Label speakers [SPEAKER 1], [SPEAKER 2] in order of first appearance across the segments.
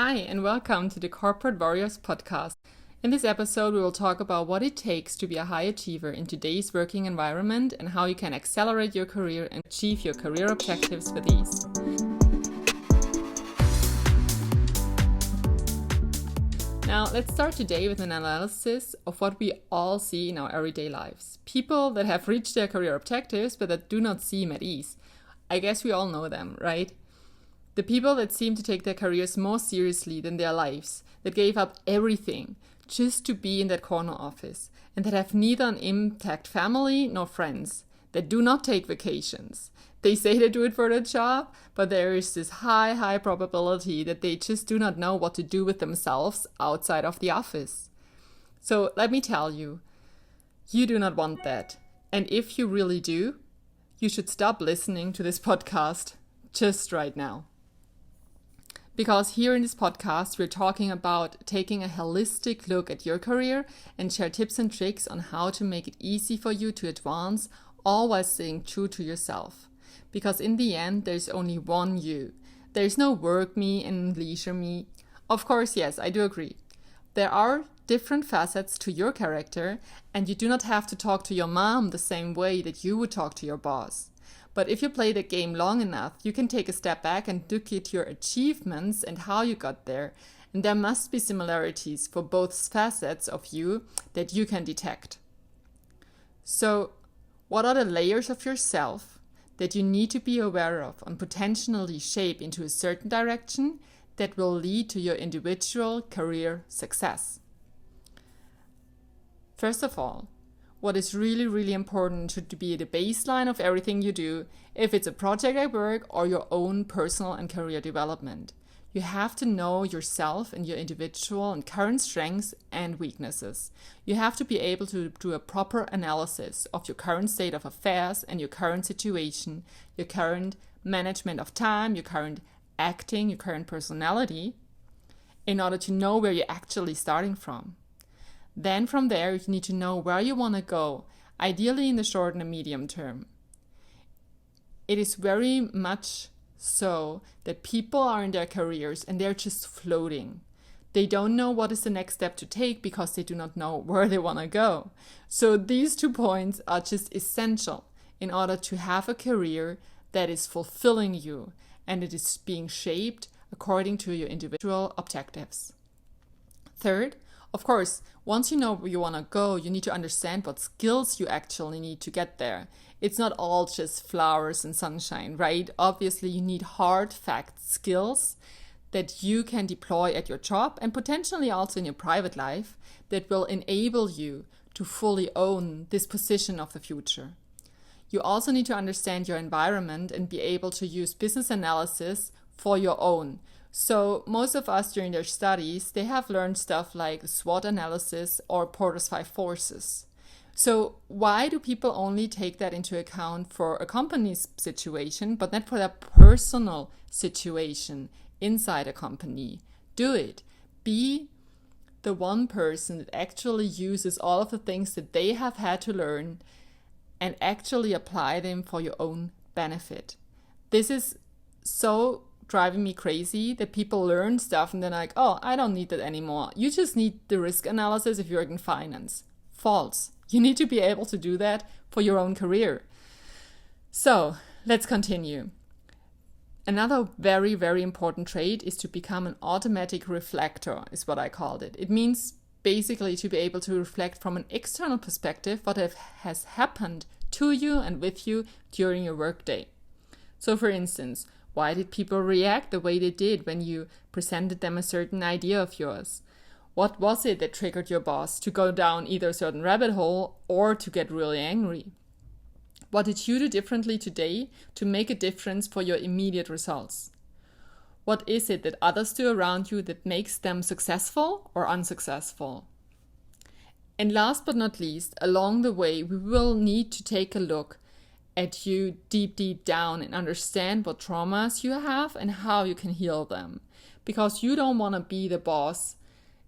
[SPEAKER 1] Hi, and welcome to the Corporate Warriors podcast. In this episode, we will talk about what it takes to be a high achiever in today's working environment and how you can accelerate your career and achieve your career objectives with ease. Now, let's start today with an analysis of what we all see in our everyday lives. People that have reached their career objectives but that do not seem at ease. I guess we all know them, right? The people that seem to take their careers more seriously than their lives, that gave up everything just to be in that corner office, and that have neither an intact family nor friends, that do not take vacations. They say they do it for their job, but there is this high probability that they just do not know what to do with themselves outside of the office. So let me tell you, you do not want that. And if you really do, you should stop listening to this podcast just right now. Because here in this podcast, we're talking about taking a holistic look at your career and share tips and tricks on how to make it easy for you to advance, all while staying true to yourself. Because in the end, there's only one you. There's no work me and leisure me. Of course, yes, I do agree. There are different facets to your character, and you do not have to talk to your mom the same way that you would talk to your boss. But if you play the game long enough, you can take a step back and look at your achievements and how you got there. And there must be similarities for both facets of you that you can detect. So, what are the layers of yourself that you need to be aware of and potentially shape into a certain direction that will lead to your individual career success? First of all, what is really important should be the baseline of everything you do, if it's a project at work or your own personal and career development. You have to know yourself and your individual and current strengths and weaknesses. You have to be able to do a proper analysis of your current state of affairs and your current situation, your current management of time, your current acting, your current personality, in order to know where you're actually starting from. Then from there, you need to know where you want to go, ideally in the short and the medium term. It is very much so that people are in their careers and they're just floating. They don't know what is the next step to take because they do not know where they want to go. So these 2 points are just essential in order to have a career that is fulfilling you and it is being shaped according to your individual objectives. Third, of course, once you know where you want to go, you need to understand what skills you actually need to get there. It's not all just flowers and sunshine, right? Obviously, you need hard fact skills that you can deploy at your job and potentially also in your private life that will enable you to fully own this position of the future. You also need to understand your environment and be able to use business analysis for your own. So most of us during their studies, they have learned stuff like SWOT analysis or Porter's 5 forces. So why do people only take that into account for a company's situation, but not for their personal situation inside a company? Do it. Be the one person that actually uses all of the things that they have had to learn and actually apply them for your own benefit. This is so driving me crazy that people learn stuff and they're like, oh, I don't need that anymore. You just need the risk analysis if you're in finance. False. You need to be able to do that for your own career. So let's continue. Another very important trait is to become an automatic reflector, is what I called it. It means basically to be able to reflect from an external perspective what has happened to you and with you during your workday. So for instance, why did people react the way they did when you presented them a certain idea of yours? What was it that triggered your boss to go down either a certain rabbit hole or to get really angry? What did you do differently today to make a difference for your immediate results? What is it that others do around you that makes them successful or unsuccessful? And last but not least, along the way, we will need to take a look at you deep down and understand what traumas you have and how you can heal them. Because you don't want to be the boss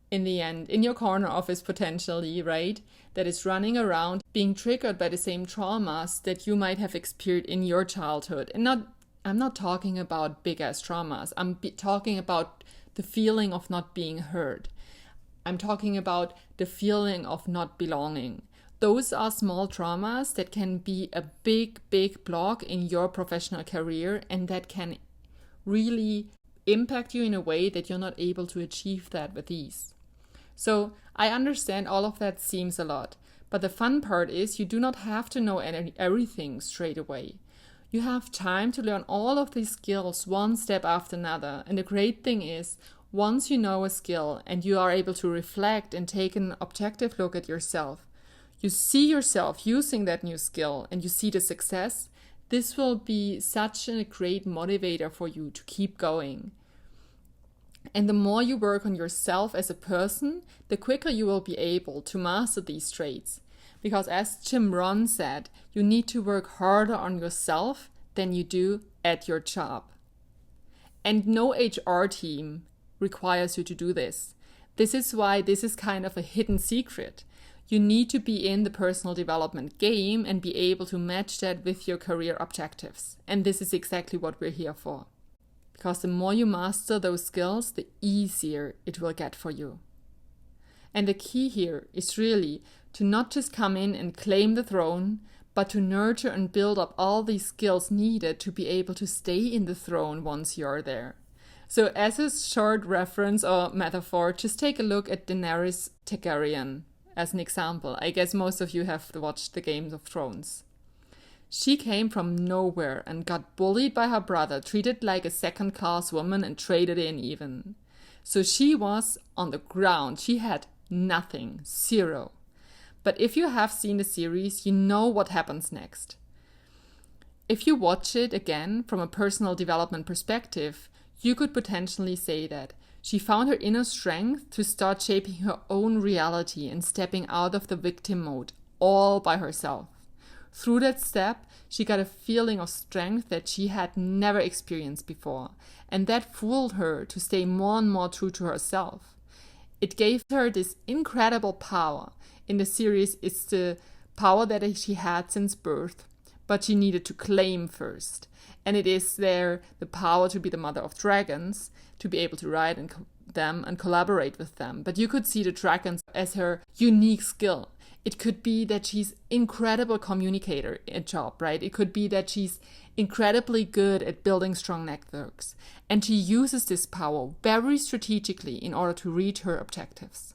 [SPEAKER 1] in the end, in your corner office potentially, right? That is running around being triggered by the same traumas that you might have experienced in your childhood. And I'm not talking about big ass traumas. I'm talking about the the feeling of not being heard. I'm talking about the feeling of not belonging. Those are small traumas that can be a big, big block in your professional career, and that can really impact you in a way that you're not able to achieve that with ease. So I understand all of that seems a lot, but the fun part is you do not have to know everything straight away. You have time to learn all of these skills one step after another. And the great thing is, once you know a skill and you are able to reflect and take an objective look at yourself, you see yourself using that new skill and you see the success, this will be such a great motivator for you to keep going. And the more you work on yourself as a person, the quicker you will be able to master these traits. Because as Jim Rohn said, you need to work harder on yourself than you do at your job. And no HR team requires you to do this. This is why this is kind of a hidden secret. You need to be in the personal development game and be able to match that with your career objectives. And this is exactly what we're here for. Because the more you master those skills, the easier it will get for you. And the key here is really to not just come in and claim the throne, but to nurture and build up all these skills needed to be able to stay in the throne once you're there. So as a short reference or metaphor, just take a look at Daenerys Targaryen as an example. I guess most of you have watched the Game of Thrones. She came from nowhere and got bullied by her brother, treated like a second-class woman and traded in even. So she was on the ground. She had nothing, zero. But if you have seen the series, you know what happens next. If you watch it again from a personal development perspective, you could potentially say that she found her inner strength to start shaping her own reality and stepping out of the victim mode all by herself. Through that step, she got a feeling of strength that she had never experienced before, and that fueled her to stay more and more true to herself. It gave her this incredible power. In the series, it's the power that she had since birth, but she needed to claim first. And it is there the power to be the mother of dragons, to be able to ride them and collaborate with them. But you could see the dragons as her unique skill. It could be that she's incredible communicator at job, right? It could be that she's incredibly good at building strong networks. And she uses this power very strategically in order to reach her objectives.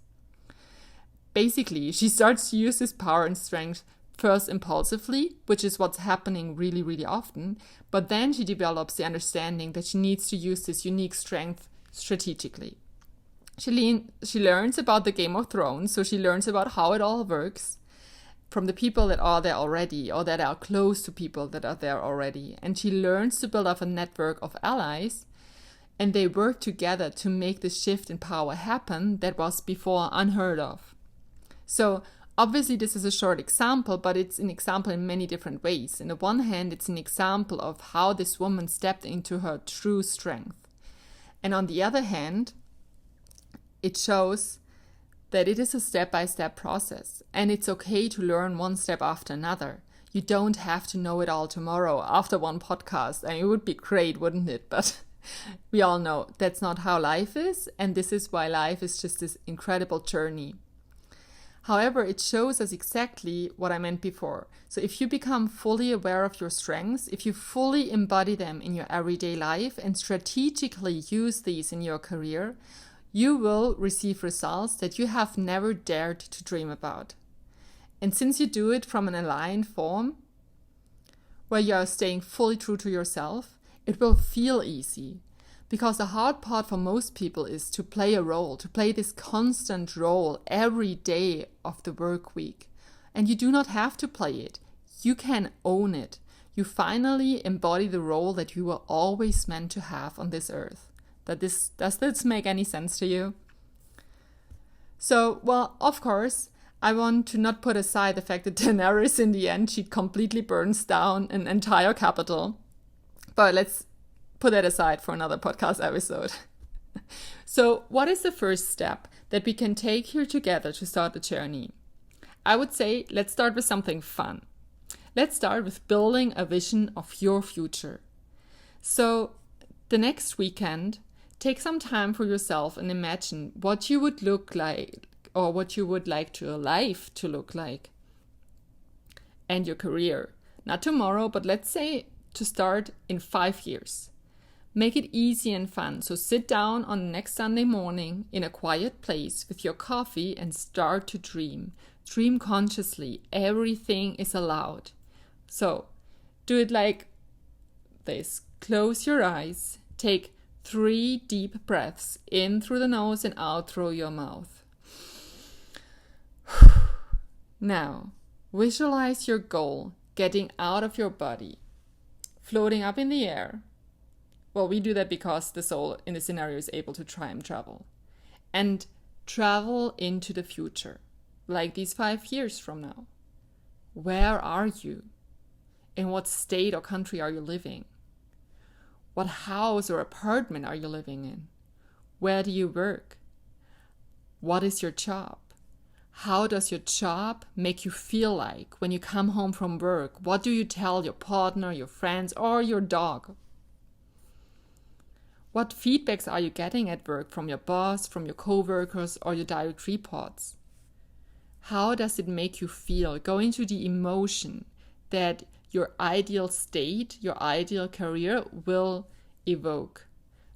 [SPEAKER 1] Basically, she starts to use this power and strength first impulsively, which is what's happening really, really often. But then she develops the understanding that she needs to use this unique strength strategically. She learns about the Game of Thrones, so she learns about how it all works from the people that are there already or that are close to people that are there already. And she learns to build up a network of allies, and they work together to make the shift in power happen that was before unheard of. So obviously this is a short example, but it's an example in many different ways. On the one hand, it's an example of how this woman stepped into her true strength. And on the other hand, it shows that it is a step-by-step process, and it's okay to learn one step after another. You don't have to know it all tomorrow after one podcast. I mean, it would be great, wouldn't it? But we all know that's not how life is, and this is why life is just this incredible journey. However, it shows us exactly what I meant before. So if you become fully aware of your strengths, if you fully embody them in your everyday life and strategically use these in your career, you will receive results that you have never dared to dream about. And since you do it from an aligned form, where you are staying fully true to yourself, it will feel easy. Because the hard part for most people is to play a role, to play this constant role every day of the work week. And you do not have to play it. You can own it. You finally embody the role that you were always meant to have on this earth. Does this make any sense to you? So, well, of course, I want to not put aside the fact that Daenerys, in the end, she completely burns down an entire capital. But let's put that aside for another podcast episode. So, what is the first step that we can take here together to start the journey? I would say, let's start with something fun. Let's start with building a vision of your future. So, the next weekend, Take some time for yourself and imagine what you would look like, or what you would like your life to look like, and your career. Not tomorrow, but let's say to start in 5 years. Make it easy and fun. So sit down on the next Sunday morning in a quiet place with your coffee and start to dream. Dream consciously. Everything is allowed. So do it like this. Close your eyes. Take 3 deep breaths in through the nose and out through your mouth. Now, visualize your goal getting out of your body, floating up in the air. Well, we do that because the soul in the scenario is able to time travel. And travel into the future, like these 5 years from now. Where are you? In what state or country are you living? What house or apartment are you living in? Where do you work? What is your job? How does your job make you feel like when you come home from work? What do you tell your partner, your friends, or your dog? What feedbacks are you getting at work from your boss, from your coworkers, or your direct reports? How does it make you feel? Go into the emotion that your ideal state, your ideal career will evoke.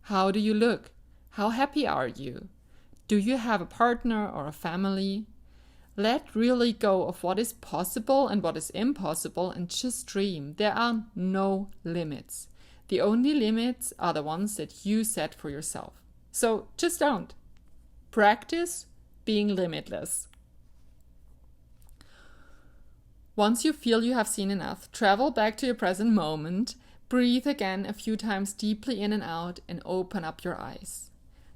[SPEAKER 1] How do you look? How happy are you? Do you have a partner or a family? Let really go of what is possible and what is impossible and just dream. There are no limits. The only limits are the ones that you set for yourself. So just don't. Practice being limitless. Once you feel you have seen enough, travel back to your present moment, breathe again a few times deeply in and out, and open up your eyes.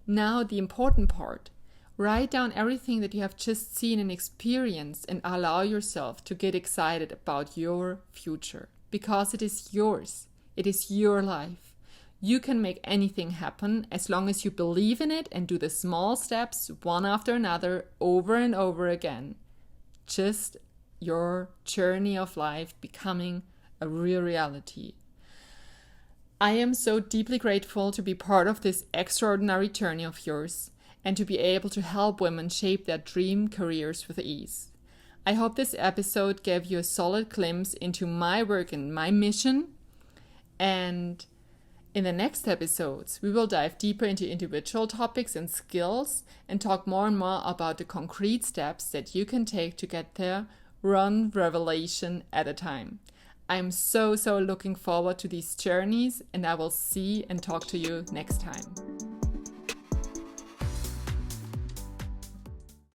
[SPEAKER 1] Now the important part. Write down everything that you have just seen and experienced and allow yourself to get excited about your future, because it is yours. It is your life. You can make anything happen as long as you believe in it and do the small steps one after another over and over again. Just your journey of life becoming a real reality. I am so deeply grateful to be part of this extraordinary journey of yours and to be able to help women shape their dream careers with ease. I hope this episode gave you a solid glimpse into my work and my mission. And in the next episodes, we will dive deeper into individual topics and skills and talk more and more about the concrete steps that you can take to get there, one revelation at a time. I'm so looking forward to these journeys, and I will see and talk to you next time.